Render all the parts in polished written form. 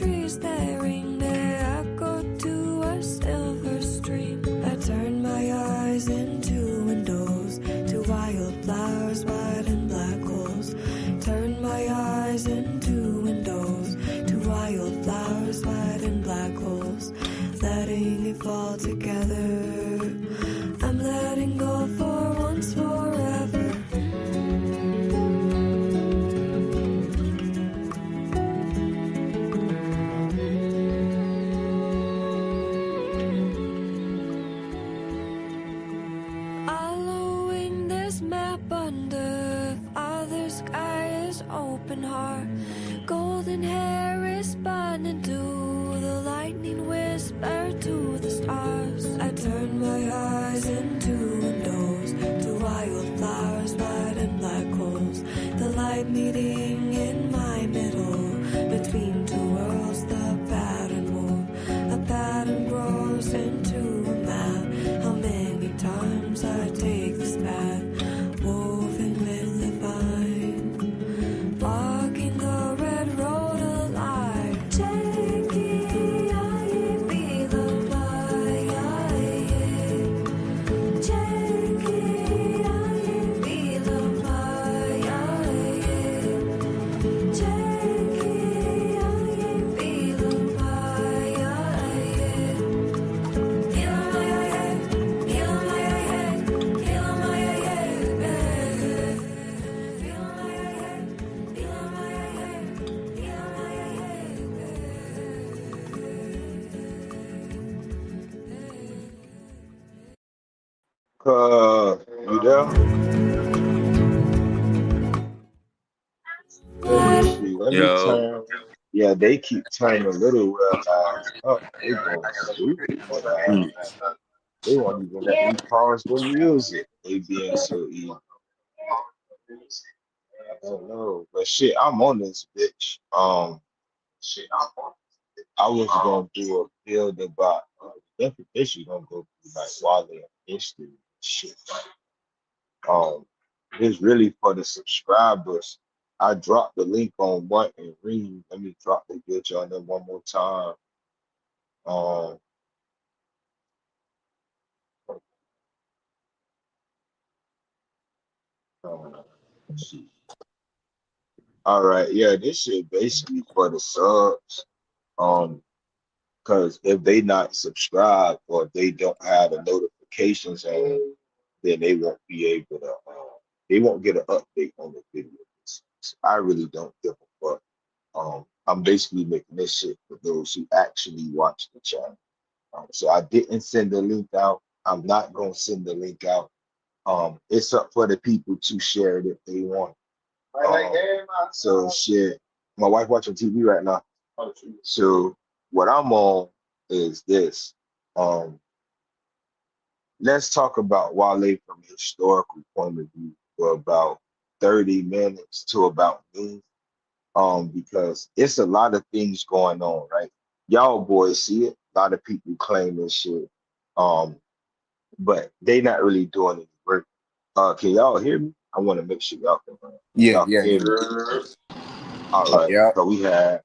trees that ring their echo to a silver stream. I turn my eyes into windows to wildflowers, white and black holes. Turn my eyes into windows to wildflowers, white and black holes. Letting it fall together. I'm letting go for once forever. Following this map under Father sky is open heart. Golden hair is spun into the lightning whisper to the stars. I turn my eyes into windows to wildflowers, white and black holes. The light meeting in my middle between two worlds. The pattern move, a pattern grows into a map. How many times I take this path, woven with the vine, walking the red road alive. Jackie, I be the fire. Jackie, I be the fire. Jackie, I be the fire. Heal my head, heal my head, heal my head. Heal my head, heal my head, heal my You there? Let me see. Let me Yo, turn. Yeah, they keep turning Little Red Eyes up. They going stupid for that. They won't even let me pause the music. They being so evil. I don't know. But shit, I'm on this bitch. I was gonna do a build about definition gonna go through like Wale and history and shit. It's really for the subscribers. I dropped the link on what and read. Let me drop the bitch on them one more time. Um, let's see. All right, yeah, this shit basically for the subs. Um, because if they not subscribed or if they don't have the notifications on, then they won't be able to. They won't get an update on the videos. So I really don't give a fuck. I'm basically making this shit for those who actually watch the channel. So I didn't send the link out. I'm not gonna send the link out. It's up for the people to share it if they want. So shit, my wife watching TV right now. So what I'm on is this. Um, let's talk about Wale from a historical point of view for about 30 minutes to about noon. Because it's a lot of things going on, right? Y'all boys see it. A lot of people claim this shit. Um, but they not really doing any work. Can y'all hear me? I want to make sure Yeah, y'all can yeah, hear me. All right. yeah. So we had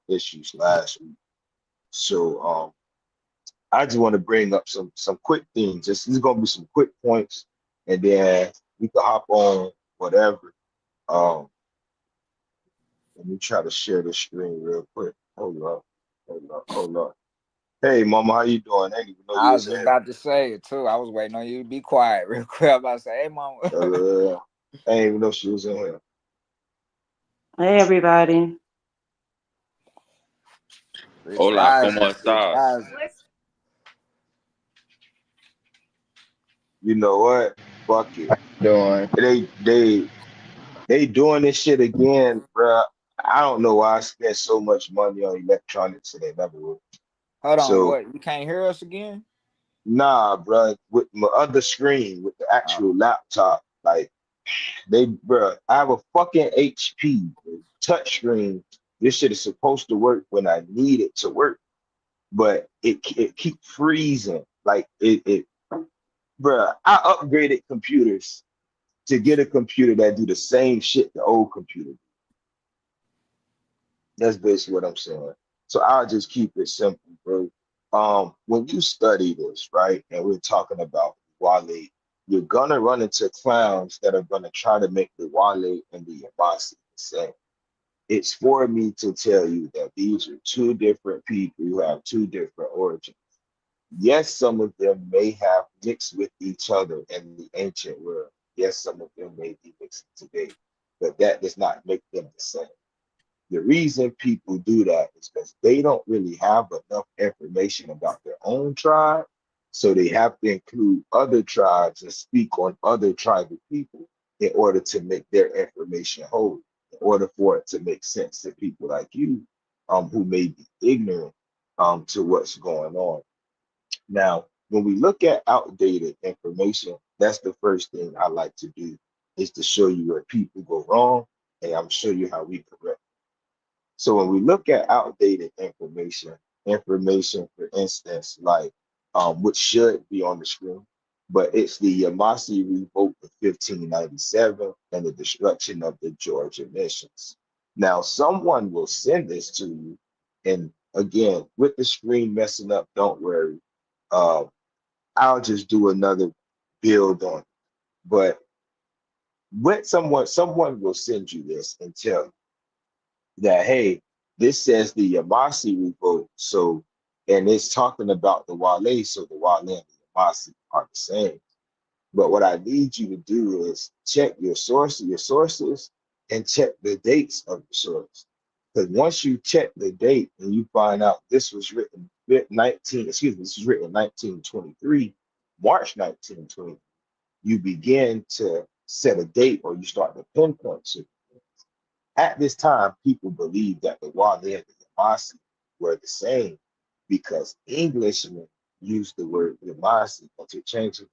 issues last week. So I just want to bring up some quick things. This is gonna be some quick points, and then we can hop on whatever. Um, Let me try to share the screen real quick. Hold up. Hey, mama, how you doing? I didn't even know you I was was just in about to say it too. I was waiting on you to be quiet real quick. I'm about to say, hey, mama. here. I didn't even know she was in here. Hey, everybody. Rich hola, ¿cómo rising, rich estás? rising. You know what? Fuck it. Doing. They doing this shit again, bruh. I don't know why I spent so much money on electronics and they never will. Hold on, So what? You can't hear us again? nah, bruh, with my other screen, with the Oh, actual laptop, like bruh, I have a fucking HP touchscreen. This shit is supposed to work when I need it to work, but it keep freezing. Like it, bruh. I upgraded computers to get a computer that do the same shit the old computer. That's basically what I'm saying. So I'll just keep it simple, bro. When you study this, right, and we're talking about Wale, you're gonna run into clowns that are gonna try to make the Wale and the Yabasi the same. It's for me to tell you that these are two different people who have two different origins. Yes, some of them may have mixed with each other in the ancient world. Yes, some of them may be mixed today, but that does not make them the same. The reason people do that is because they don't really have enough information about their own tribe. So they have to include other tribes and speak on other tribal people in order to make their information whole, in order for it to make sense to people like you, who may be ignorant to what's going on. Now, when we look at outdated information, that's the first thing I like to do is to show you where people go wrong, and I'm show you how we correct. So when we look at outdated information, for instance, like which should be on the screen, but it's the Yamasee Revolt of 1597 and the destruction of the Georgia missions. Now, someone will send this to you, and again, with the screen messing up, don't worry. Uh, I'll just do another build on it. But when someone will send you this and tell you that, hey, this says the Yamasi revolt, so and it's talking about the Wale, so the Wale and the Yamasi are the same. But what I need you to do is check your sources, and check the dates of the source. Because once you check the date and you find out this was written 19, excuse me, this was written 1923, March 1920, you begin to set a date or you start to pinpoint it. At this time, people believed that the Wale and the Yamasi were the same because Englishmen used the word Yamasi interchangeably.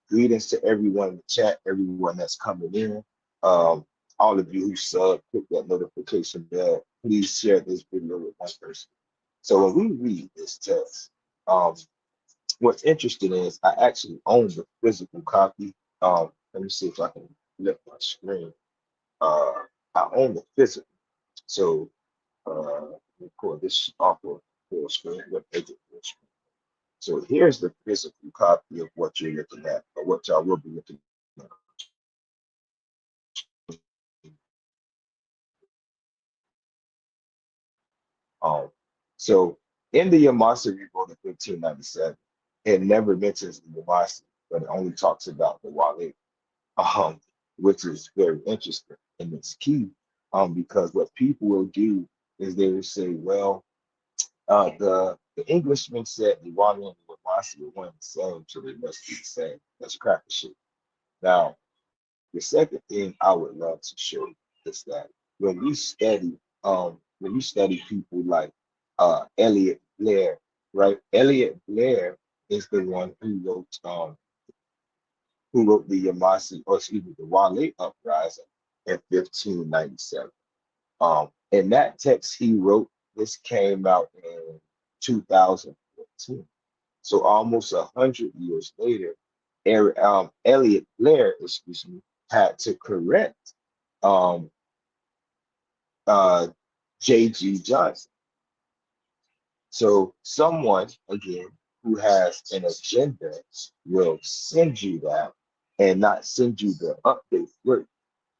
Greetings to everyone in the chat, everyone that's coming in. Um, all of you who sub, click that notification bell. Please share this video with one person. So when we read this text, um, what's interesting is I actually own the physical copy. Let me see if I can flip my screen. Uh, I own the physical. So let me pull this off of full screen. So here's the physical copy of what you're looking at, or what y'all will be looking at. So in the Yamasa Revolt of 1597, it never mentions the Yamasi, but it only talks about the Wale, um, which is very interesting and it's key, because what people will do is they will say, well, the Englishman said the Wale and the Yamasi are one and the same, so they must be the same. That's crack shit. Now, the second thing I would love to show you is that when you study people like Elliot Blair, right? Elliot Blair is the one who wrote the Yamasi, or excuse me, the Wale uprising in 1597. In that text he wrote, this came out in 2014. So almost 100 years later, Elliot Blair, excuse me, had to correct um, uh, J.G. Johnson. So someone, again, who has an agenda will send you that and not send you the update work.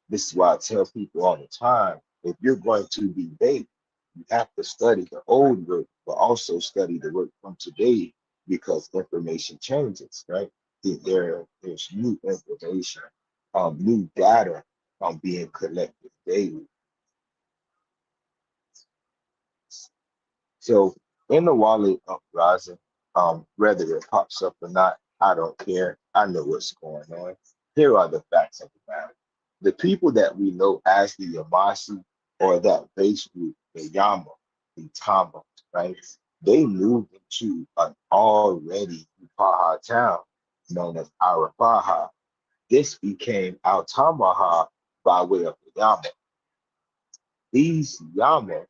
This is why I tell people all the time, if you're going to debate, you have to study the old work, but also study the work from today because information changes, right? There's new information, new data being collected daily. So in the Wale uprising, whether it pops up or not, I don't care. I know what's going on. Here are the facts of the matter. The people that we know as the Yamasi, or that base group, the Yama, the Tama, right? They moved into an already Paha town known as Arapaha. This became Altamaha by way of the Yama. These Yama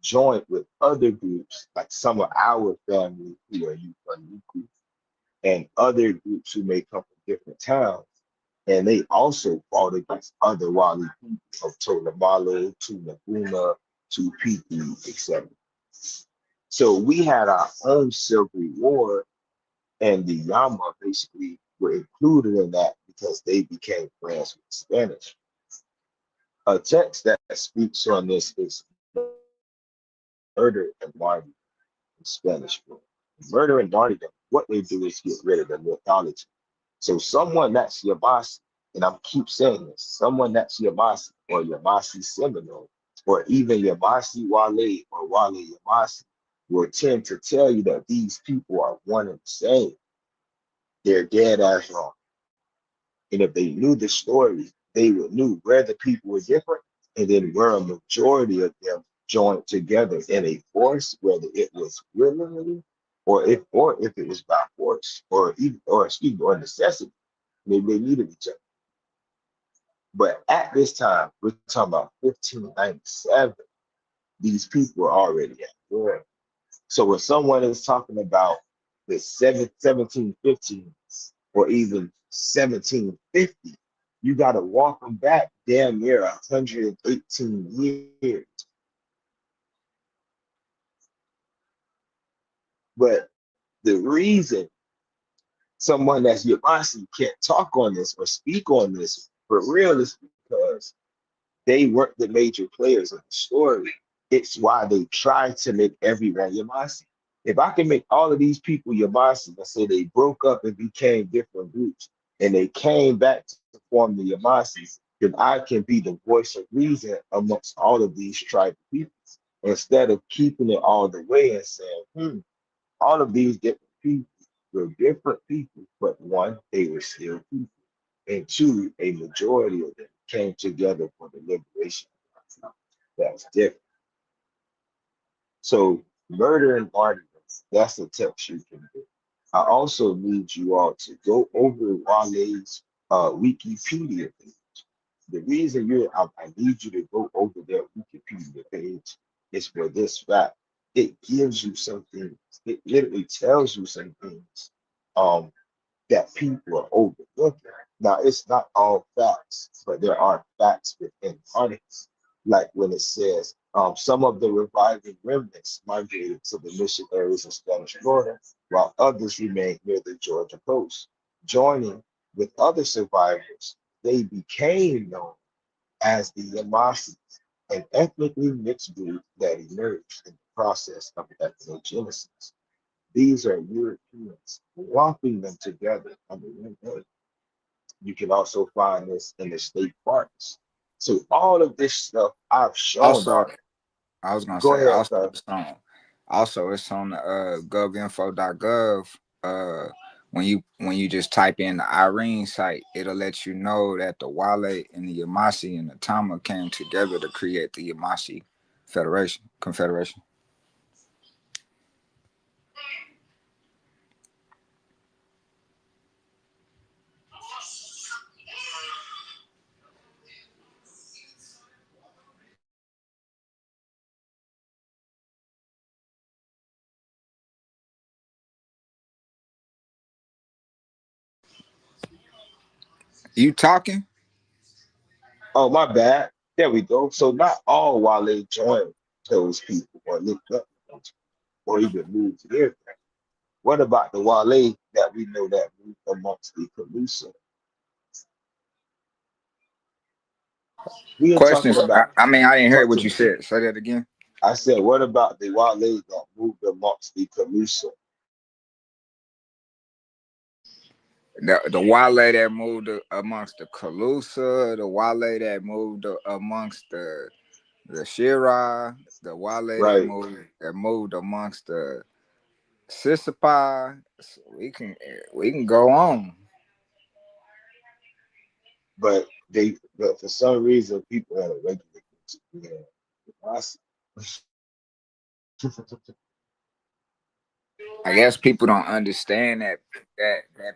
joined with other groups, like some of our family who are Yupanuku, and other groups who may come from different towns. And they also fought against other Wali people of Tolamalo, Tunaguna, Tupiki, etc. So we had our own Civil War, and the Yama basically were included in that because they became friends with Spanish. A text that speaks on this is Murder and Martyrdom in Spanish book. Murder and Martyrdom, what they do is get rid of the mythology. So someone that's Yabasi, and I keep saying this, someone that's Yabasi or Yabasi Seminole, or even Yabasi Wale or Wale Yabasi will tend to tell you that these people are one and the same. They're dead as wrong. And if they knew the story, they would knew where the people were different and then where a majority of them joined together in a force, whether it was willingly or if it was by force or even or excuse me or necessity. Maybe they needed each other. But at this time, we're talking about 1597, these people were already at war. So when someone is talking about the 1715 or even 1750, you got to walk them back damn near 118 years. But the reason someone that's Yamasi can't talk on this or speak on this for real is because they weren't the major players of the story. It's why they try to make everyone Yamasi. If I can make all of these people Yamasi and say they broke up and became different groups and they came back to form the Yamasis, then I can be the voice of reason amongst all of these tribal people instead of keeping it all the way and saying, all of these different people were different people, but one, they were still people. And two, a majority of them came together for the liberation. That's different. So murder and martyrdom, that's a text you can do. I also need you all to go over Wale's Wikipedia page. The reason I need you to go over their Wikipedia page is for this fact. It gives you something, it literally tells you some things um, that people are overlooking. Now, it's not all facts, but there are facts within articles. Like when it says, some of the reviving remnants migrated to the mission areas of Spanish Florida, while others remained near the Georgia coast. Joining with other survivors, they became known as the Yamasis, an ethnically mixed group that emerged in the process of ethnogenesis. These are Europeans lumping them together under one name. You can also find this in the state parks. So all of this stuff I've shown Also, already. I was gonna Go say ahead, cuz. it's on the govinfo.gov. When you just type in the Irene site, it'll let you know that the Wale and the Yamasi and the Tama came together to create the Yamasi Confederation. You talking? Oh, my bad. There we go. So not all Wale joined those people or linked up with those people or even moved here. What about the Wale that we know that moved amongst the Calusa? We are talking Questions? about I mean, I didn't hear talk what to you me. said. Say that again. I said, what about the Wale that moved amongst the Calusa? The Wale that moved amongst the Calusa, the Wale that moved amongst the Shira, the Wale Right. that moved amongst the Sissipa. So we can go on. But for some reason people want to regulate it. Yeah. I see. I guess people don't understand that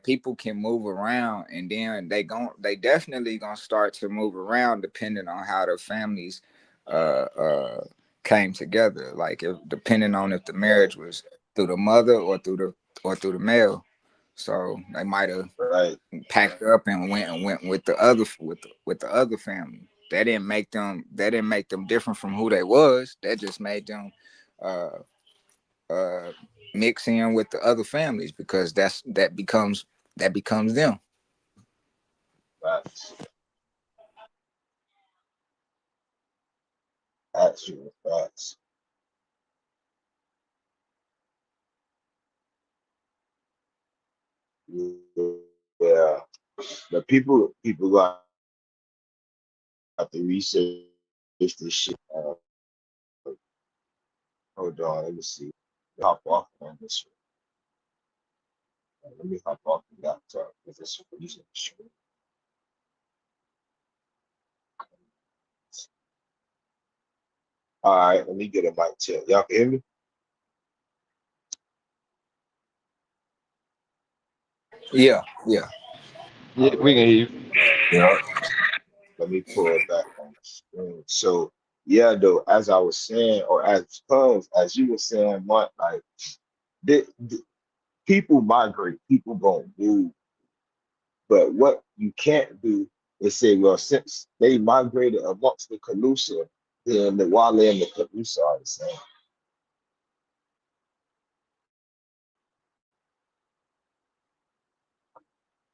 people can move around, and then they definitely gonna start to move around depending on how the families uh uh came together. Like if depending on if the Right, marriage was through the mother or through the male. So they might have right, packed up and went with the other with the other family. That didn't make them different from who they was. That just made them uh uh mix in with the other families because that becomes them. Facts. Actual facts. Yeah. But people got to research this shit. Hold on, let me see. Hop off on this one. Let me hop off the laptop with this reason. All right, let me get a mic check. Y'all can hear me? Yeah, yeah. Yeah, All we can right. hear you. Yeah. Let me pull it back on the screen. So yeah, though, as I was saying, or as you were saying, what like the people migrate, people gonna move, but what you can't do is say, well, since they migrated amongst the Calusa, then the Wale and the Calusa are the same.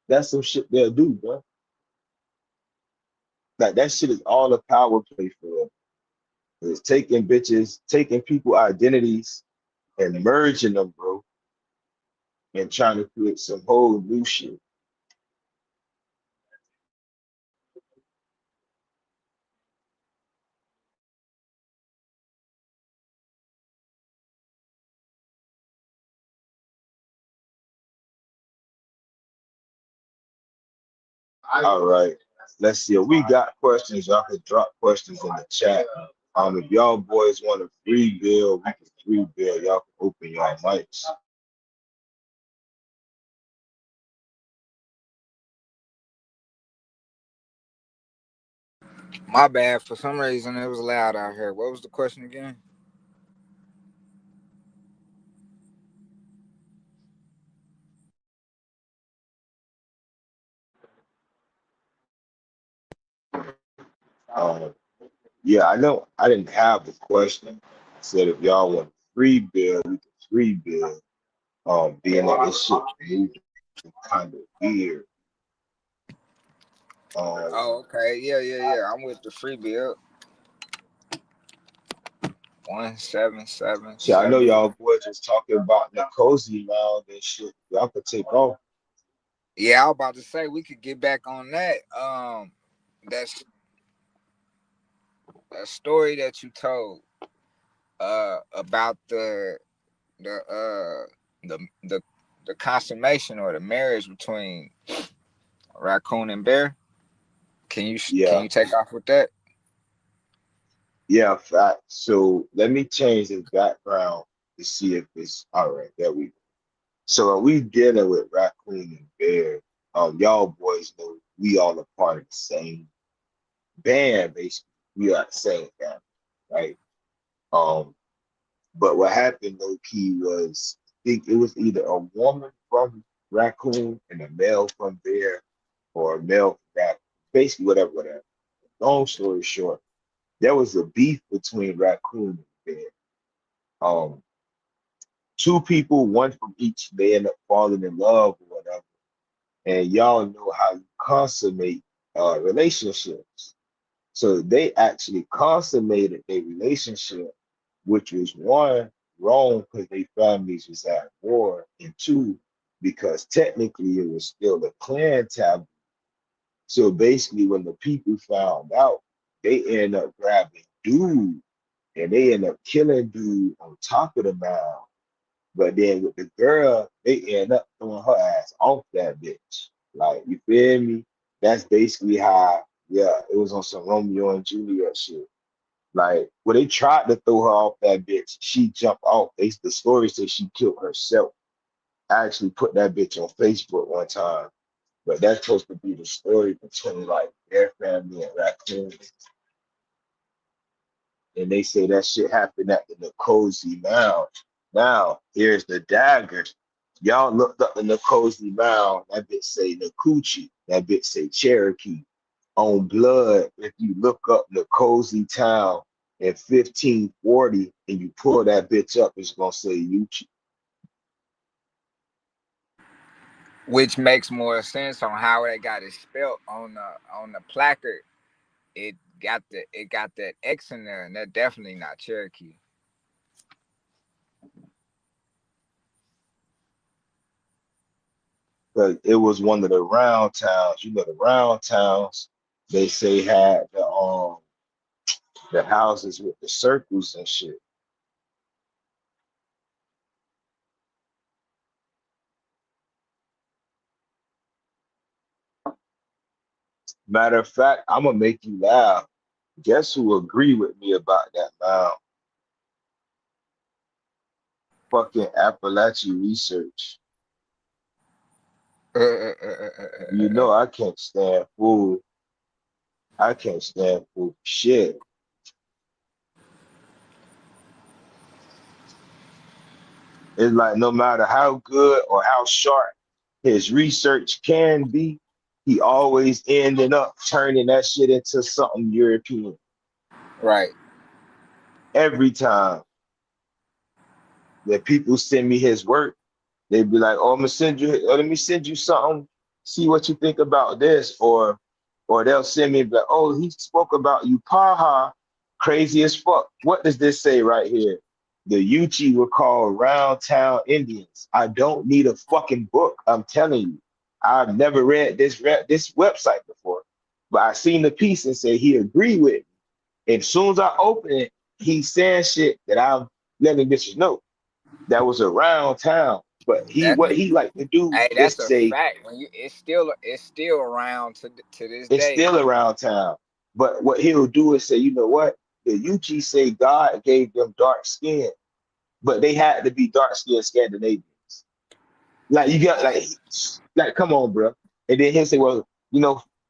That's some shit they'll do, bro. Like that shit is all a power play for them. It's taking bitches, taking people identities and merging them, bro, and trying to create some whole new shit. All right. Let's see. If we got questions, y'all can drop questions in the chat. If y'all boys want a free bill, we can free bill. Y'all can open y'all mics. My bad. For some reason, it was loud out here. What was the question again? Um, yeah, I know I didn't have a question. I said if y'all want a free bill, we can free bill. Being that this shit moving kind of weird. Um, Oh, okay. Yeah, yeah, yeah. I'm with the free bill. One seven seven See, I know seven. y'all boys was talking about the cozy lounge and shit. Y'all could take off. Yeah, I was about to say we could get back on that. That's a story that you told about the the the consummation or the marriage between raccoon and bear. Can Yeah, you take off with that? yeah, fact. So let me change the background to see if it's all right. There we go. So are we dealing with raccoon and bear? Y'all boys know we all a part of the same band, basically. We are the same family, right? Um, but what happened low key was I think it was either a woman from raccoon and a male from bear, or a male from raccoon, basically whatever, whatever. Long story short, there was a beef between raccoon and bear. Um, two people, one from each, they end up falling in love or whatever. And y'all know how you consummate relationships. So they actually consummated their relationship, which was one, wrong because their families was at war, and two, because technically it was still a clan taboo. So basically, when the people found out, they end up grabbing dude and they end up killing dude on top of the mound. But then with the girl, they end up throwing her ass off that bitch. Like, you feel me? That's basically how, yeah, it was on some Romeo and Juliet shit. Like, when they tried to throw her off that bitch, she jumped off. The story says she killed herself. I actually put that bitch on Facebook one time. But that's supposed to be the story between like their family and Raccoon. And they say that shit happened at the Nicosi Mound. Now, here's the dagger. Y'all looked up the Nicosi Mound. That bitch say Nacoochee. That bitch say Cherokee. On blood, if you look up Nicosi Town, in 1540 and you pull that bitch up, it's gonna say Uchi. Which makes more sense on how they got it spelt on the placard. It got that X in there, and that's definitely not Cherokee. Because it was one of the round towns. You know, the round towns, they say had the houses with the circles and shit. Matter of fact, I'm gonna make you laugh. Guess who agree with me about that now? Fucking Appalachian Research. You know I can't stand fool. I can't stand fool shit. It's like no matter how good or how sharp his research can be, he always ended up turning that shit into something European. Right. Every time that people send me his work, they'd be like, "Oh, I'm gonna send you. Let me send you something. See what you think about this." Or they'll send me like, "Oh, he spoke about you, Paha, crazy as fuck. What does this say right here? The Yuchi were called Round Town Indians. I don't need a fucking book. I'm telling you, I've never read this website before, but I seen the piece and said he agreed with me. And as soon as I open it, he's saying shit that I'm letting bitches know that was around town. But That's what he like to do hey, is that's a say fact. When you it's still around to this it's day. still around town. But what he'll do is say, you know what? The Yuchi say God gave them dark skin, but they had to be dark skinned Scandinavians. Like you got like come on, bro. And then he'll say, well,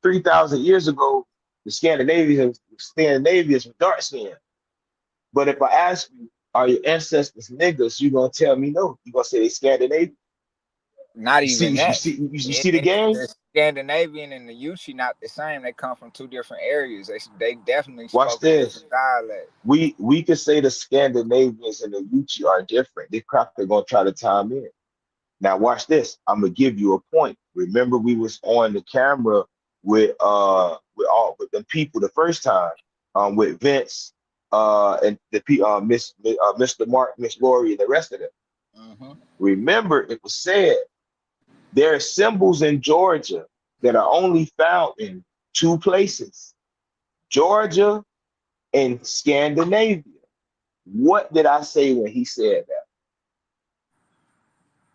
3,000 years ago, the Scandinavians were dark skinned. But if I ask you, are your ancestors niggas? You're gonna tell me no. You're gonna say they Scandinavian. Not You see, even you that. see, you see the game? The Scandinavian and the Yuchi not the same. They come from two different areas. They definitely Watch spoke a this. different dialect. We could say the Scandinavians and the Yuchi are different. They probably gonna try to time in. Now watch this. I'm gonna give you a point. Remember, we was on the camera with the people the first time, with Vince, and Mr. Mark, Miss Lori, and the rest of them. Mm-hmm. Remember, it was said there are symbols in Georgia that are only found in two places: Georgia and Scandinavia. What did I say when he said that?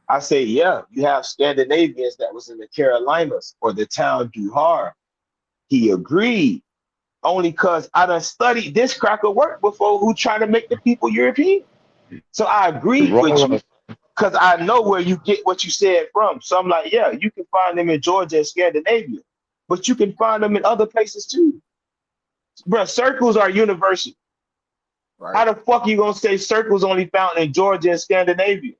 I say, yeah, you have Scandinavians that was in the Carolinas or the town Duhar. He agreed, only because I done studied this cracker work before who trying to make the people European. So I agreed with you Wrong. because I know where you get what you said from. So I'm like, yeah, you can find them in Georgia and Scandinavia, but you can find them in other places too. Bro, circles are universal. How Right. the fuck you gonna say circles only found in Georgia and Scandinavia?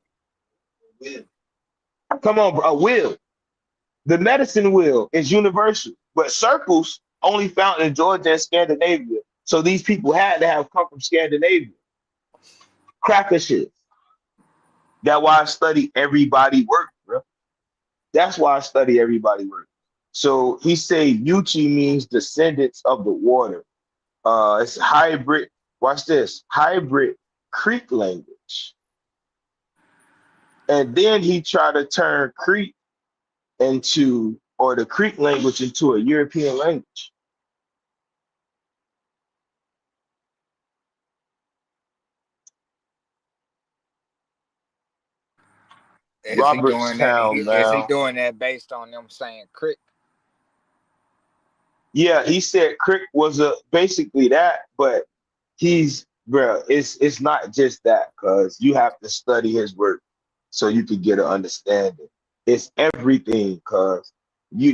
Come on, bro. A wheel. The medicine wheel is universal, but circles only found in Georgia and Scandinavia. So these people had to have come from Scandinavia. Cracker shit. That's why I study everybody work, bro. That's why I study everybody work. So he say Yuchi means descendants of the water. It's hybrid. Watch this. Hybrid Creek language. And then he tried to turn Creek or the Creek language into a European language. Robertstown, Is he man. doing that based on them saying crick? Yeah, he said Crick was basically that, but bro, it's not just that, cause you have to study his work so you can get an understanding. It's everything, cause you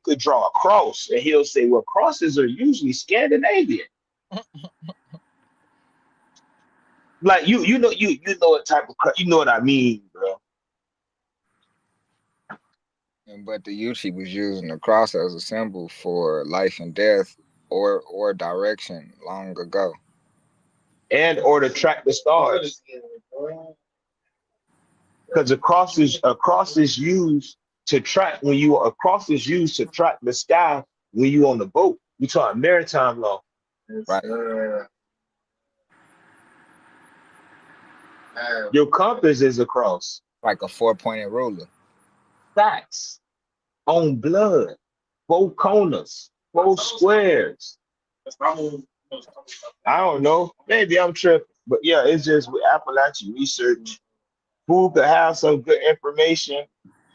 could draw a cross and he'll say, well, crosses are usually Scandinavian. Like you know what type of you know what I mean, bro. But the Yuchi was using the cross as a symbol for life and death or direction long ago. and or to track the stars. Because across is used to track when you across is used to track the sky when you on the boat. We talking maritime law. Right. Your compass is across. Like a 4-pointed ruler. Facts on blood, 4 corners, 4 squares. I don't know. Maybe I'm tripping, but yeah, it's just with Appalachian research. Who could have some good information,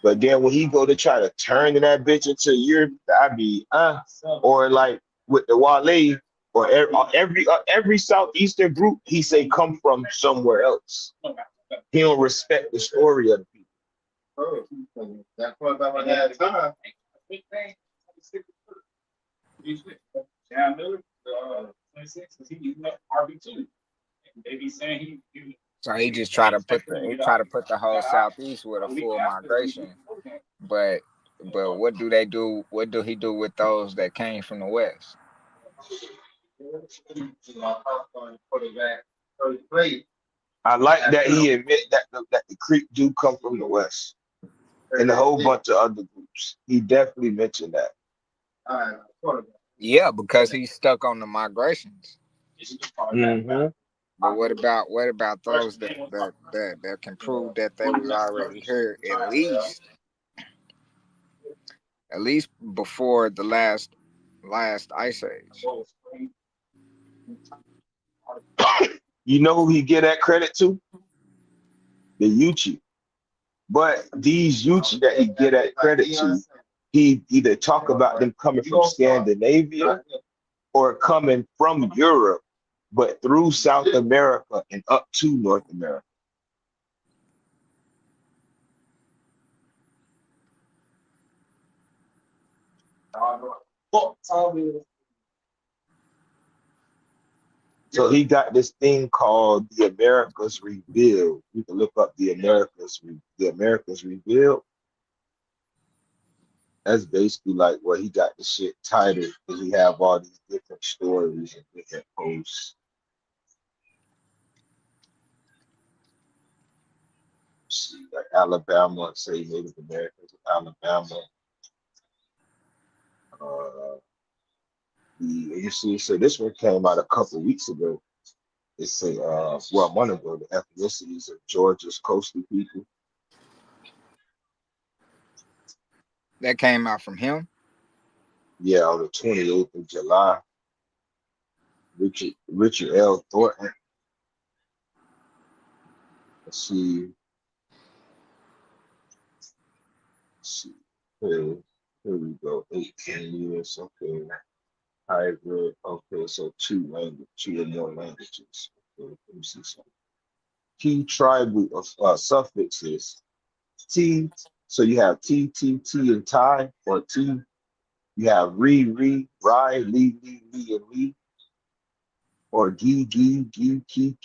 but then when he go to try to turn that bitch into Europe, I be or like with the Wale or every southeastern group, he say come from somewhere else. He don't respect the story of the people. So he just try to put the whole southeast with a full migration. But what do they do? What do he do with those that came from the west? I like that he admit that the Creek do come from the west and a whole bunch of other groups. He definitely mentioned that. Yeah, because he's stuck on the migrations. Mm-hmm. But what about those that can prove that they was already here at least before the last ice age? You know who he get that credit to? The Yuchi. But these Yuchi that he get that credit to, he either talk about them coming from Scandinavia or coming from Europe, but through South America and up to North America. So he got this thing called the Americas Revealed. You can look up the Americas Revealed. That's basically like where he got the shit titled because he have all these different stories and different posts. See, like Alabama, say Native Americans of Alabama. You see, so this one came out a couple weeks ago. It's a a month ago, the ethnicities of Georgia's coastal people. That came out from him? Yeah, on the 28th of July. Richard L. Thornton. Let's see. Here we go. 18 years. Okay. Hybrid. Okay, so two or more languages. Okay, let me see something. Key tribal suffixes. T. So you have T, T, T, and Thai, or T. You have re, ri, li, and li, or gi, ki,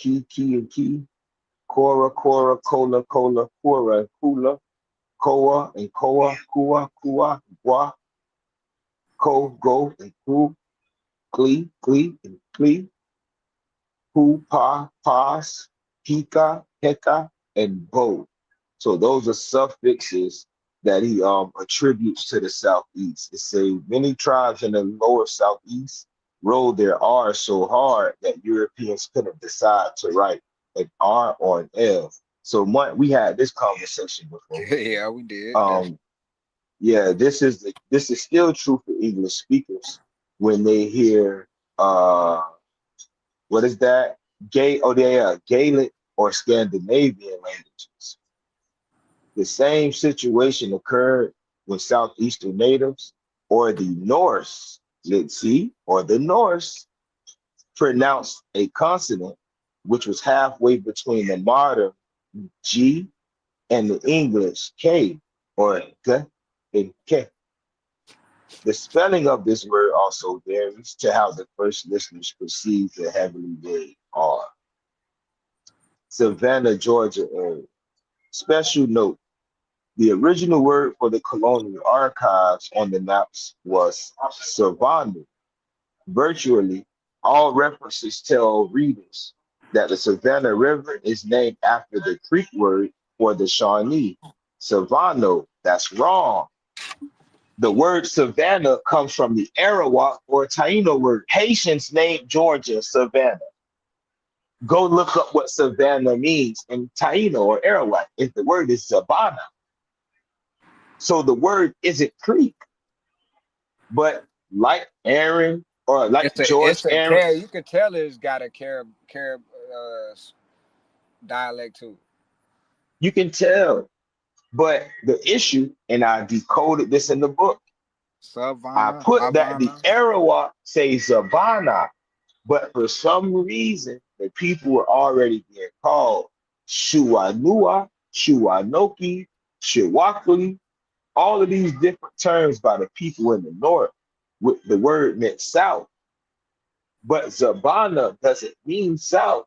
and ki, cora, cola, kora, kula, koa, and koa, kua, gua, ko, go, and ku, kli, and kli, pu, pa, pas, pika, heka, and bo. So those are suffixes that he attributes to the southeast. It say many tribes in the lower southeast rolled their R so hard that Europeans couldn't decide to write an R or an L. So we had this conversation before. Yeah, we did. Yeah, this is still true for English speakers when they hear what is that? Gaelic or Scandinavian languages. The same situation occurred with Southeastern natives or the Norse, let's see, or the Norse pronounced a consonant which was halfway between the modern G and the English K or G and K. The spelling of this word also varies to how the first listeners perceive the heavily weighted R. Savannah, Georgia area. Special note. The original word for the colonial archives on the maps was Savannah. Virtually all references tell readers that the Savannah River is named after the Creek word for the Shawnee, Savannah. That's wrong. The word Savannah comes from the Arawak or Taino word. Haitians named Georgia Savannah. Go look up what Savannah means in Taino or Arawak. If the word is Savannah. So the word isn't Creek, but like Aaron or like George It's a Aaron, care. You could tell it's got a Carib dialect too. you can tell. But the issue, and I decoded this in the book, I Savannah, put that the Havana. Arawak say Zabana, but for some reason, the people were already being called Shuanua, Shuanoki, Shiwakuli, all of these different terms by the people in the north, with the word meant south. But Zabana doesn't mean south.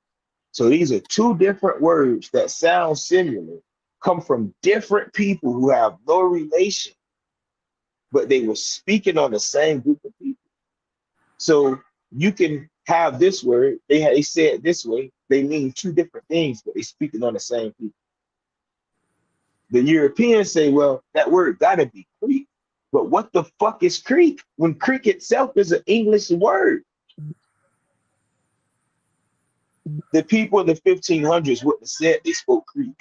So these are two different words that sound similar, come from different people who have no relation, but they were speaking on the same group of people. So you can have this word, they say it this way, they mean two different things, but they're speaking on the same people. The Europeans say, well, that word gotta be Creek. But what the fuck is Creek when Creek itself is an English word? The people in the 1500s wouldn't have said they spoke Creek.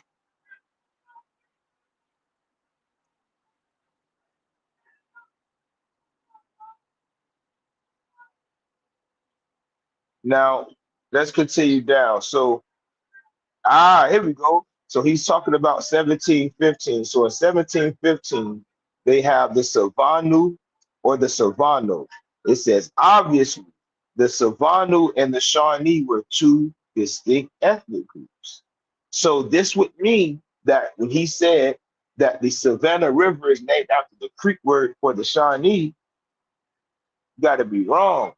Now, let's continue down. So, here we go. So he's talking about 1715. So in 1715, they have the Savanu or the Savano. It says, obviously, the Savanu and the Shawnee were two distinct ethnic groups. So this would mean that when he said that the Savannah River is named after the Creek word for the Shawnee, you got to be wrong.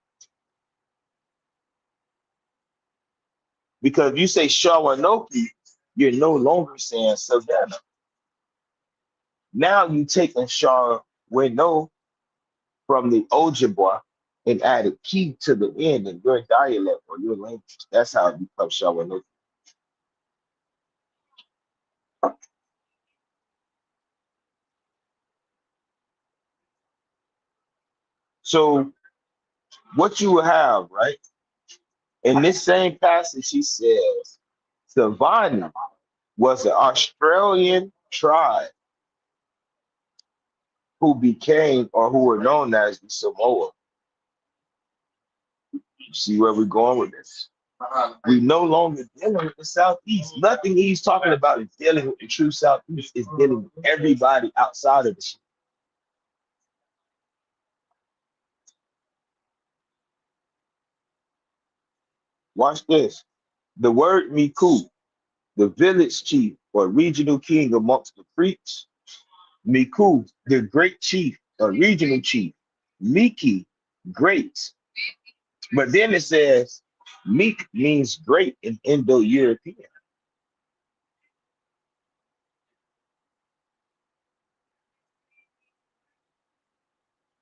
Because if you say Shawanoki, you're no longer saying Savannah. Now you taking Shawano from the Ojibwa and added key to the end in your dialect or your language. That's how it becomes Shawanoki. So what you will have, right? In this same passage, he says, Savannah was an Australian tribe who became or who were known as the Samoa. You see where we're going with this? We no longer dealing with the Southeast. Nothing he's talking about is dealing with the true Southeast. It's dealing with everybody outside of the shit. Watch this. The word Miku, the village chief or regional king amongst the Creeks. Miku, the great chief or regional chief. Miki, great. But then it says Meek means great in Indo-European.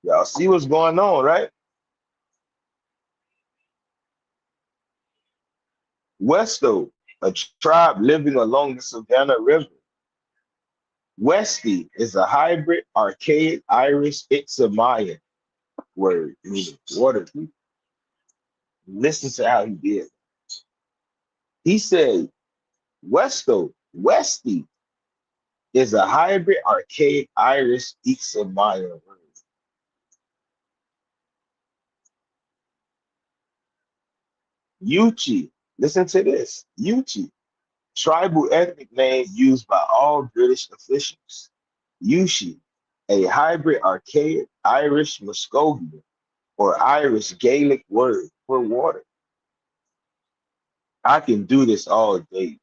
Y'all see what's going on, right? Westo, a tribe living along the Savannah River. Westy is a hybrid, archaic Irish Itzamayan word meaning water people. Listen to how he did. He said, Westo, Westy is a hybrid, archaic Irish Itzamayan word. Yuchi, listen to this. Yuchi, tribal ethnic name used by all British officials. Yushi, a hybrid archaic Irish Muscovian or Irish Gaelic word for water. I can do this all day.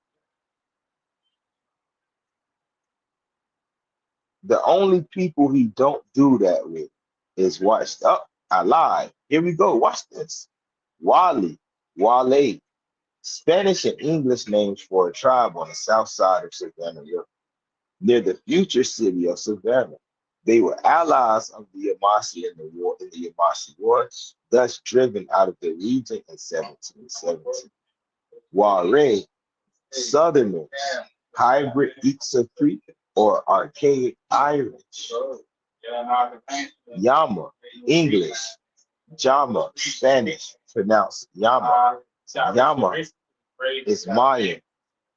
The only people he don't do that with is watched up. I lied. Here we go. Watch this. Wale, Wale, Spanish and English names for a tribe on the south side of Savannah River, near the future city of Savannah. They were allies of the Yamasee in the Yamasee War, thus driven out of the region in 1717. Guale, Southerners, hybrid Itza Creek or archaic Irish. Yama, English. Jama, Spanish, pronounced Yama. Yama is Mayan,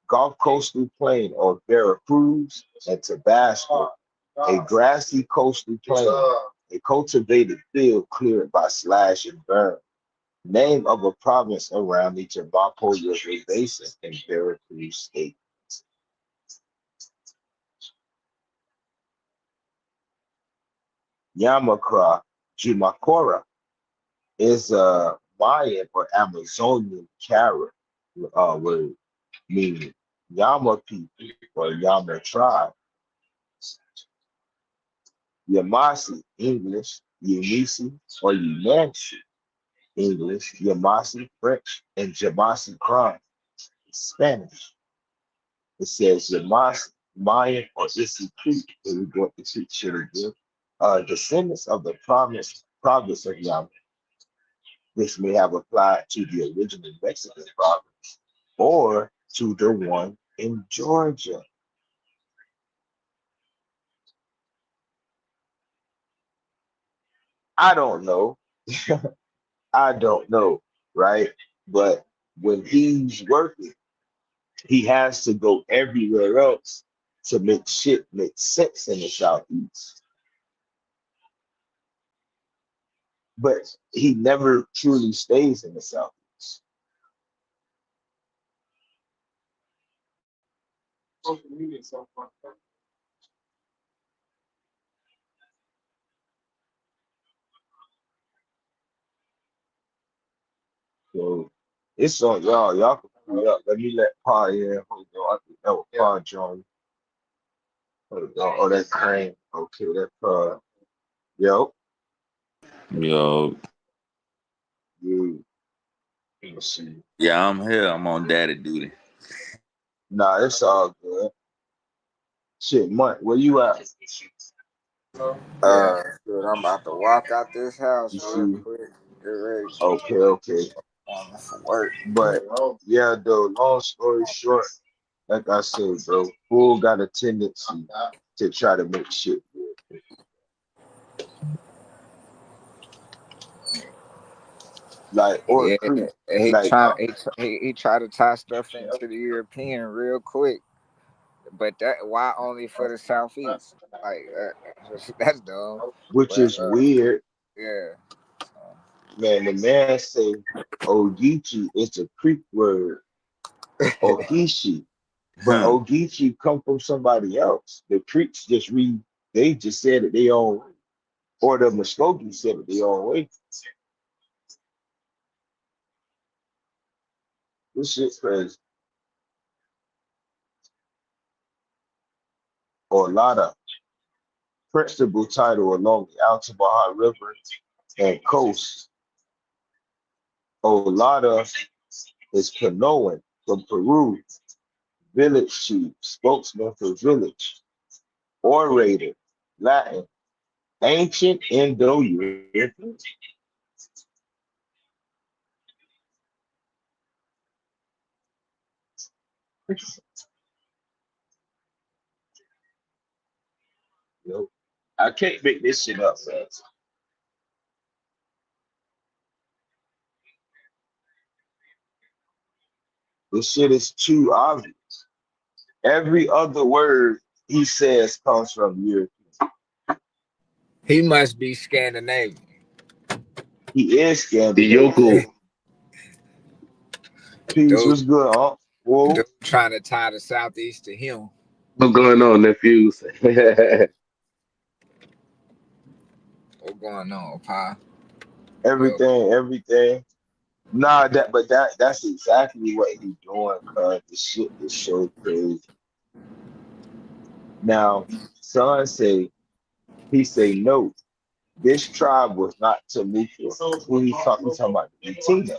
Gulf Coastal Plain of Veracruz and Tabasco, a grassy coastal plain, a cultivated field cleared by slash and burn. Name of a province around the Javapo River Basin in Veracruz State. Yamakra, Jumakora is a Mayan or Amazonian carrot word meaning Yama people or Yama tribe. Yamasi, English, Yemisi or Yamansi, English, Yamasi, French, and Jamasi Kran, Spanish. It says Yamasi, Mayan, or Issy Creek, where we go to teach it again. Descendants of the province of Yama. This may have applied to the original Mexican province or to the one in Georgia. I don't know. I don't know, right? But when he's working, he has to go everywhere else to make shit make sense in the Southeast. But he never truly stays in the Southeast. So it's on y'all. Y'all can pull it up. Let me let Pa in. Hold on. I think that was Pa John. Hold on. Oh, that's Crane. Okay, that's Yo. Yo, Yeah. Let me see. yeah, I'm here. I'm on daddy duty. Nah, it's all good. Shit, Mike, where you at? Uh, Dude, I'm about to walk out this house You real see? quick. Get ready Okay. for work. But yeah, though, long story short, like I said, bro, Fool got a tendency to try to make shit good. Like, or Yeah, creep. he Like, try he try to tie stuff into the European real quick, but that why only for the Southeast? Like that's dumb. which But is weird, yeah, man. The man say Ogeechee is a Creek word, Okishi, but Huh. Ogeechee come from somebody else. The Creeks just they just said it their own way. Or the Muskogee said it their own way. This shit's crazy. Or a lot of principal title along the Altamaha River and coast. Olada is Canoan from Peru, village chief, spokesman for village, orator, Latin, ancient Indo-European. Yo, I can't make this shit up, man. This shit is too obvious. Every other word he says comes from Europe. he must be Scandinavian. He is The Scandinavian. yokel. Peace Dude, was good, huh? Whoa. dude trying to tie the Southeast to him. What's going on, nephews? What's going on, Pa? Well, Everything. Nah, that's exactly what he doing, cuz the shit is so crazy. Now, son he say no. This tribe was not Temuco. Who he's talking about the Tina.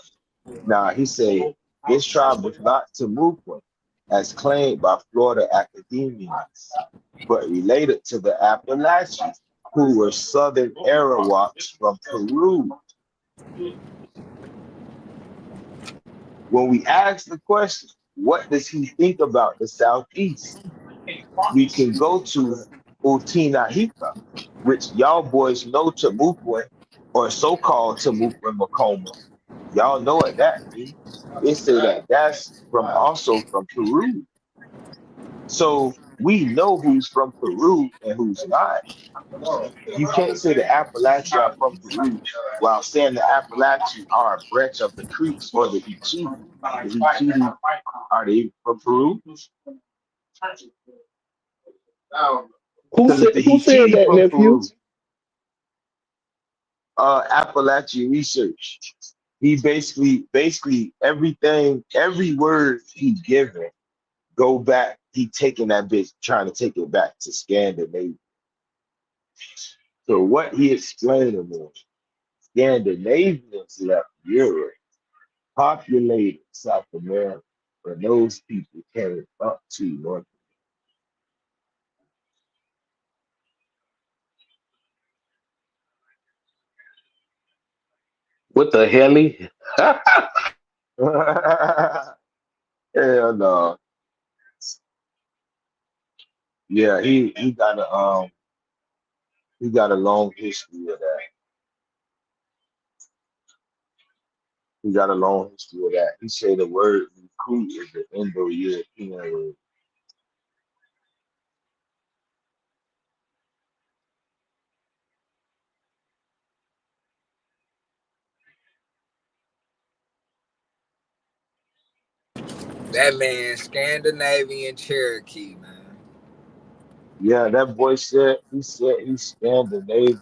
Now he say this tribe was not Temuco, as claimed by Florida academians, but related to the Appalachians, who were southern Arawaks from Peru. When we ask the question, what does he think about the Southeast? We can go to Utinahika, which y'all boys know Temukwe, or so-called Temukwe Makoma. Y'all know what that means. They say that that's from also from Peru. So we know who's from Peru and who's not. You can't say the Appalachians are from Peru while saying the Appalachians are a branch of the Creeks or the Ichiri. The Ichiri, are they from Peru? Because if the Who said Ichiri that, from nephew? Peru, Appalachian research, he basically everything, every word he given, go back, he taking that bitch, trying to take it back to Scandinavia. So what he explained to me, Scandinavians left Europe, populated South America, and those people came up to North. What the hell? Hell no. Yeah, he got a long history of that. He got a long history of that. He said the word recruit is the Indo-European word. That man, Scandinavian Cherokee, man. Yeah, that boy said he's Scandinavian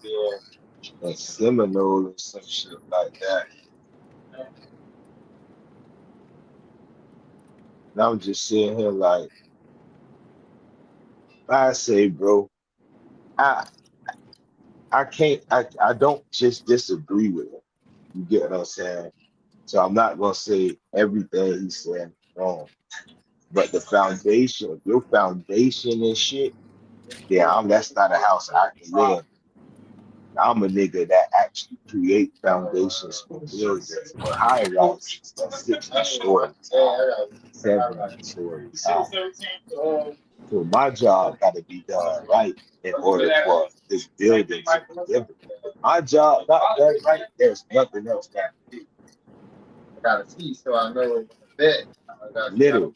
and Seminole or some shit like that. And I'm just sitting here like I say, bro, I I don't just disagree with him. You get what I'm saying? So I'm not gonna say everything he said is wrong. But the foundation, if your foundation and shit, yeah, that's not a house I can live. I'm a nigga that actually create foundations for buildings for high rises that's 60 stories, 70 stories high. So my job got to be done right in order for this building to be livable. If my job not done right, there's nothing else that literally.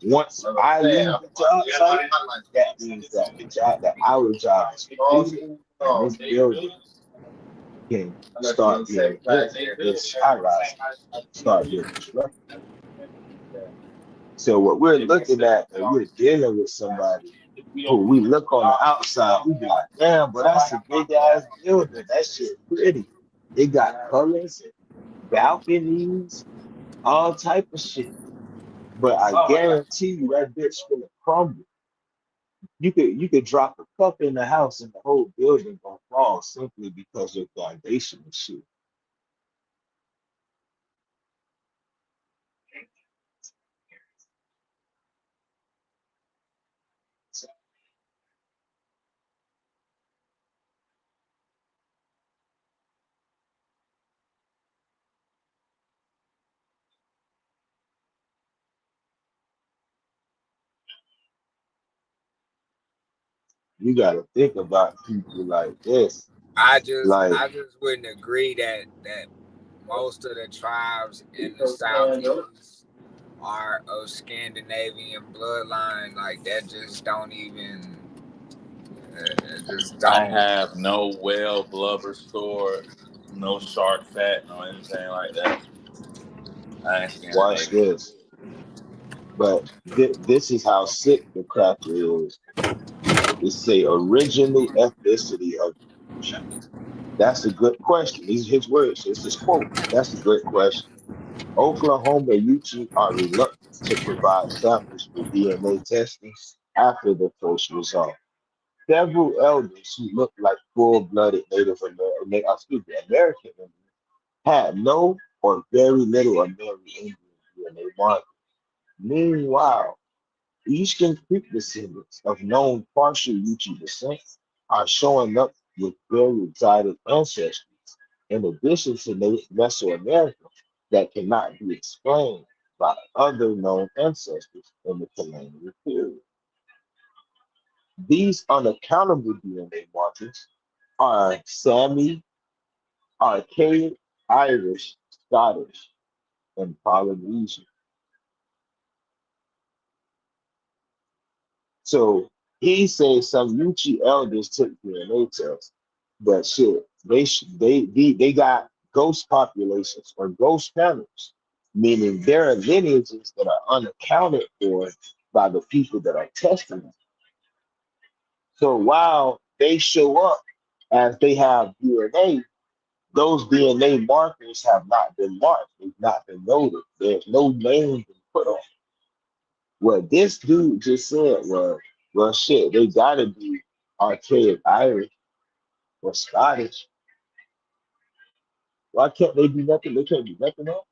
Once I leave the job site, that means that the job, that our job is completed, and this building can start being built. This high rise start being constructed. So what we're looking at, and we're dealing with somebody who we look on the outside, we be like, damn, but that's a big ass building. That shit pretty. It got colors, balconies, all type of shit. But I guarantee you that bitch gonna crumble. You could drop a cup in the house and the whole building gonna fall simply because your foundation is shit. You gotta think about people like this. Like, I just wouldn't agree that most of the tribes in the southeast are of Scandinavian bloodline. Like that just don't even it just I don't. have no whale blubber stored, no shark fat, no anything like that. I ain't watch Scandinavian. this. But this is how sick the cracker is. It say original ethnicity of. That's a good question. These are his words. It's his quote. That's a good question. Oklahoma and Utah are reluctant to provide samples for DNA testing after the first result. Several elders who look like full-blooded Native American Indians had no or very little American Indian DNA markers. Meanwhile, Eastern Creek descendants of known partial Yuchi descent are showing up with very exotic ancestries, in addition to Mesoamerica that cannot be explained by other known ancestors in the colonial period. These unaccountable DNA markers are Sami, Archaic, Irish, Scottish, and Polynesian. So he says some Uchi elders took DNA tests, but shit, they got ghost populations or ghost panels, meaning there are lineages that are unaccounted for by the people that are testing them. So while they show up as they have DNA, those DNA markers have not been marked. They've not been noted. There's no name been put on. What this dude just said was, well, shit, they gotta be archaic Irish or Scottish. Why can't they be nothing? They can't be nothing else.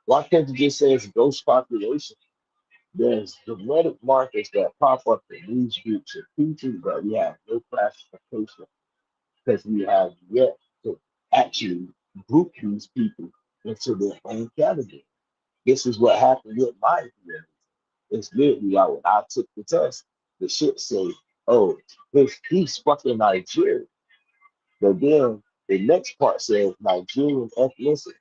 Why can't you just say it's a ghost population? There's genetic markers that pop up in these groups of people that we have no classification because we have yet to actually group these people into their own category. This is what happened with my DNA. It's literally like when I took the test, the shit say, oh, he's fucking Nigerian. But then the next part says Nigerian ethnicity.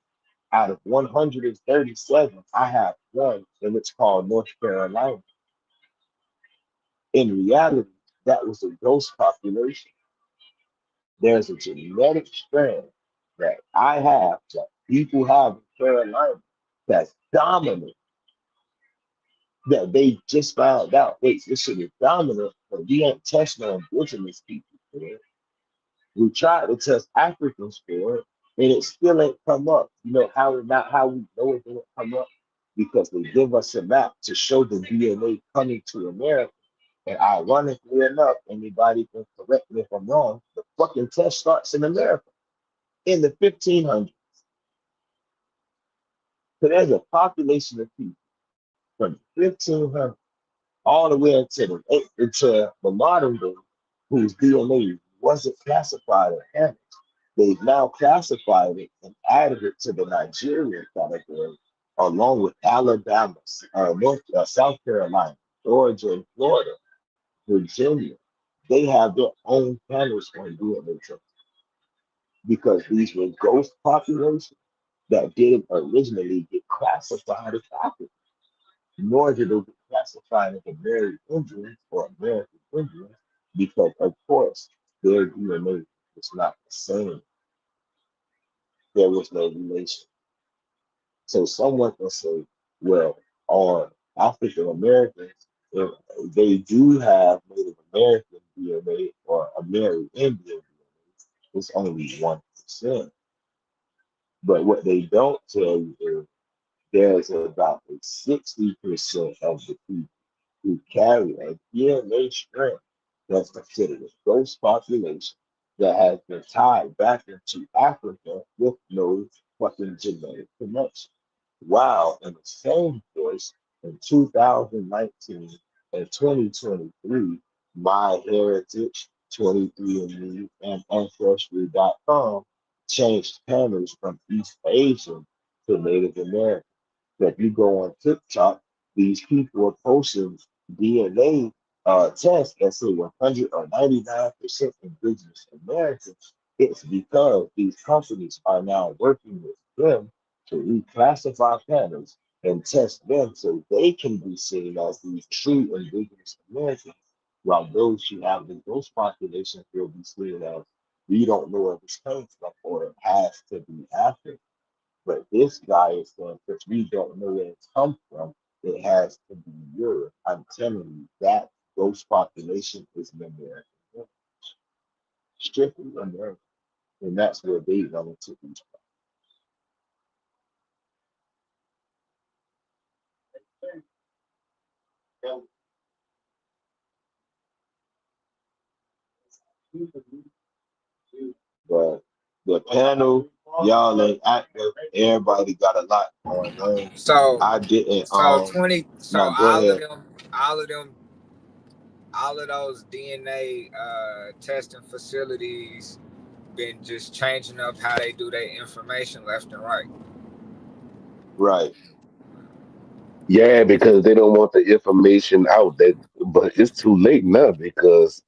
Out of 137, I have one, and it's called North Carolina. In reality, that was a ghost population. There's a genetic strand that I have that people have in Carolina that's dominant that they just found out. Wait, this shit is dominant, but we ain't testing on indigenous people for it. We tried to test Africans for it, and it still ain't come up. You know how not how we know it didn't come up? Because they give us a map to show the DNA coming to America. And ironically enough, anybody can correct me if I'm wrong, the fucking test starts in America in the 1500s. So there's a population of people from 1500 all the way into the modern day whose DNA wasn't classified or handled. They've now classified it and added it to the Nigerian category, along with Alabama, South Carolina, Georgia, and Florida, Virginia. They have their own panels on DNA testing because these were ghost populations that didn't originally get classified as African, nor did they get classified as American Indians or American Indians, because of course their DNA was not the same. There was no relation. So someone can say, well, on African Americans, if they do have Native American DNA or American Indian DNA, it's only 1%. But what they don't tell you is there's about a 60% of the people who carry a DNA strand that's considered a ghost population that has been tied back into Africa with no fucking genetic connection. Wow, in the same course, in 2019 and 2023, MyHeritage, 23andMe, and Ancestry.com changed panels from East Asian to Native American. So if you go on TikTok, these people are posting DNA tests that say 100 or 99% indigenous Americans. It's because these companies are now working with them to reclassify panels and test them so they can be seen as these true indigenous Americans, while those who have the ghost population will be seen as we don't know where this came from or it has to be African. But this guy is saying, because we don't know where it's come from, it has to be Europe. I'm telling you, that ghost population is an American, strictly American. And that's where they run into these problems. But the panel, y'all ain't active. Everybody got a lot going on. So I didn't, so 20 so now go ahead. all of them all of those DNA testing facilities been just changing up how they do their information left and right. Right. Yeah, because they don't want the information out. That, but it's too late now because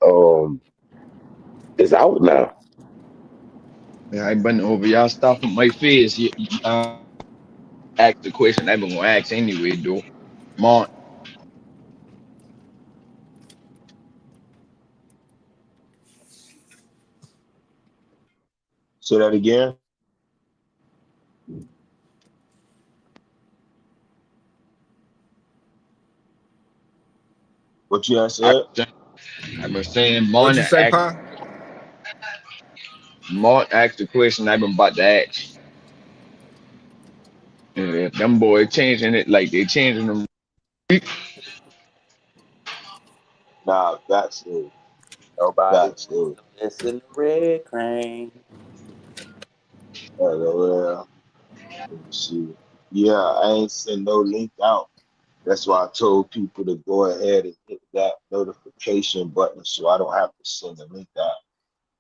it's out now. Yeah, I been over y'all stopping my face. Ask the question I've been gonna ask anyway, though. Mon, Say that again. What you had I said? I've been saying What'd Mon you say, ask Pa? Mon asked the question I've been about to ask. Yeah, them boys changing it like they changing them. Nah, that's it. Nobody That's wants it. to listen to Red Crane. LOL. Let me see. Yeah, I ain't send no link out. That's why I told people to go ahead and hit that notification button so I don't have to send a link out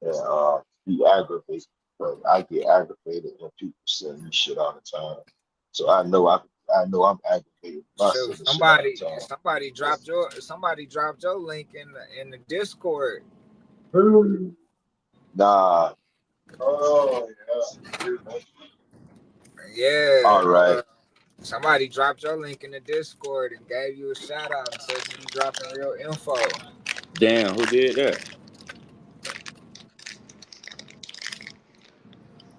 and be aggravated. But I get aggravated when people send me shit all the time. So I know I'm aggravated when I Shoot, send the shit all the time. somebody dropped your link in the Discord. Nah. Yeah, All right. somebody dropped your link in the Discord and gave you a shout out and said you be dropping real info. Damn, who did that?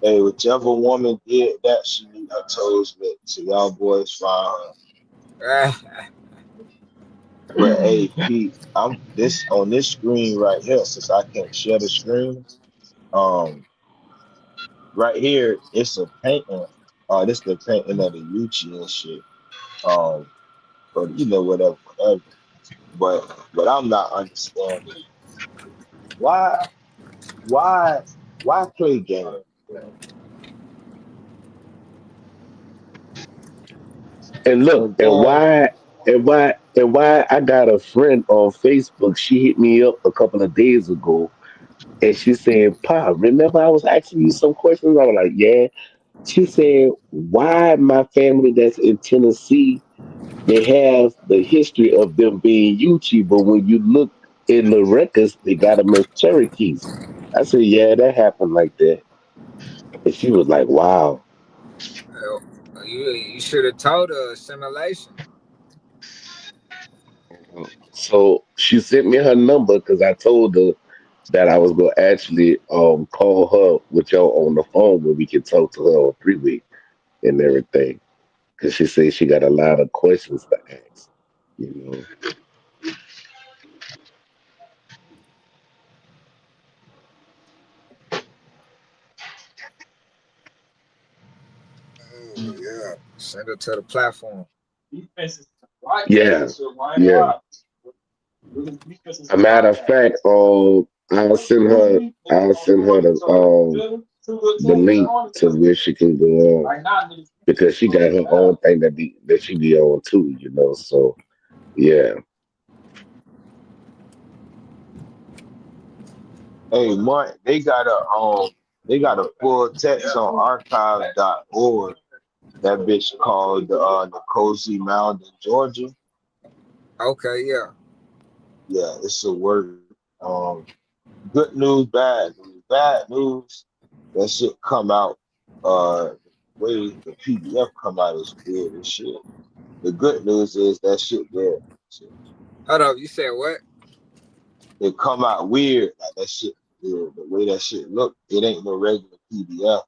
Hey, whichever woman did that, she need her toes licked. So y'all boys find her. But hey, Pete, I'm this on this screen right here, since I can't share the screen. Um, right here, it's a painting. This the painting of the Yuchi and shit. But whatever, whatever. But I'm not understanding why, why, why play games? And look, And then, and why I got a friend on Facebook. She hit me up a couple of days ago, and she said, "Pa, remember I was asking you some questions?" I was like, "Yeah." She said, "Why my family that's in Tennessee, they have the history of them being Uchi, but when you look in the records, they got them as Cherokees." I said, "Yeah, that happened like that." And she was like, "Wow." You should have told her assimilation. So she sent me her number because I told her that I was gonna actually call her with y'all on the phone where we can talk to her on 3 way and everything. Because she said she got a lot of questions to ask. You know. Oh yeah, send her to the platform. Yeah, yeah. A matter of fact, I'll send her the link to where she can go on because she got her own thing that she be on too, you know. So yeah. hey, Mark, they got a full text on archive.org. That bitch called the Cozy Mound in Georgia. Okay, yeah. Yeah, it's a word. Good news, bad news. Bad news, that shit come out. The way the PDF come out is weird as shit. The good news is that shit there. So Hold up, you said what? it come out weird, like that shit. The way that shit look, it ain't no regular PDF.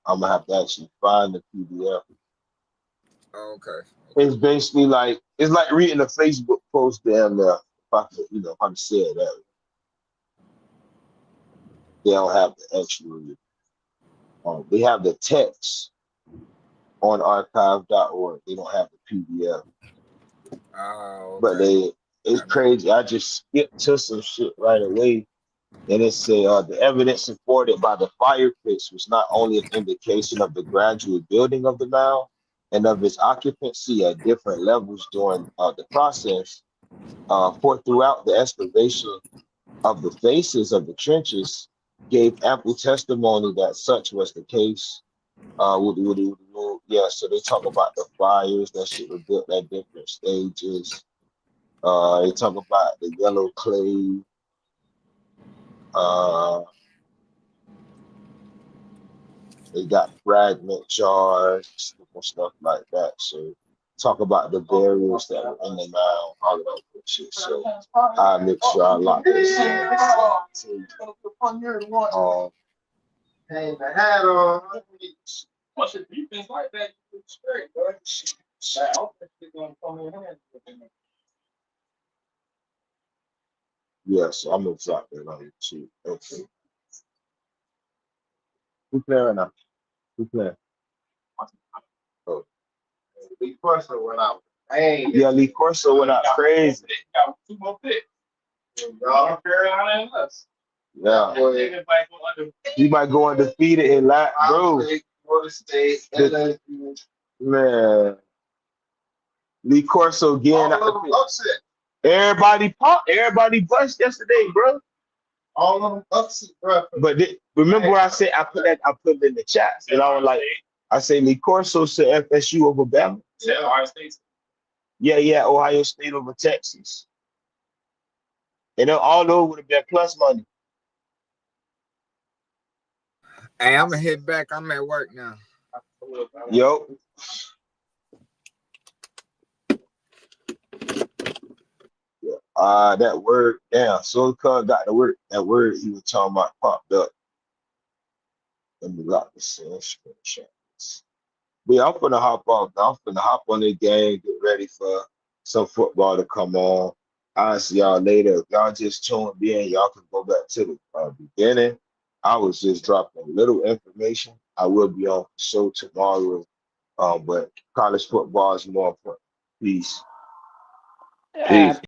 I'm gonna have to actually find the PDF. Oh, okay, It's okay. basically like it's like reading a Facebook post damn there. If I could, if I could say it that way. They don't have the actual. They have the text on archive.org. They don't have the PDF. Oh, But okay. it's I know. crazy. I just skipped to some shit right away. And it said the evidence afforded by the fire pits was not only an indication of the gradual building of the mound and of its occupancy at different levels during the process, for throughout the excavation of the faces of the trenches gave ample testimony that such was the case. Yeah, so they talk about the fires that shit was built at different stages. They talk about the yellow clay. Uh, they got fragment jars and stuff like that. So talk about the barriers that were in the mound, all of that good shit. So I make sure I lock this in. Hey, the hat on. What's your defense like that? It's straight, bro. That offense is gonna come in handy. Yes, I'm gonna drop that on you too. Okay. Who playing right now? Who playing? Oh. Lee Corso went out. Hey, yeah, Lee Corso went out crazy. Got two more picks. Y'all Carolina and us. Yeah. He might go undefeated in that, bro. Man. Lee Corso again. Everybody bust yesterday, bro. All of them upset, bro. But remember what I said? I put it in the chat. And I was like, I say Lee Corso said FSU over Bama. Yeah, Ohio State. Yeah, Ohio State over Texas. And then all those would have been plus money. Hey, I'm gonna hit back. I'm at work now. Yo. That word, damn. So cuz got the word. That word he was talking about popped up. Let me lock this in. Screenshots. But yeah, I'm finna hop off. I'm finna hop on the game, get ready for some football to come on. I'll see y'all later. If y'all just tuned in, y'all can go back to the beginning. I was just dropping little information. I will be on the show tomorrow. But college football is more important. Peace. Peace.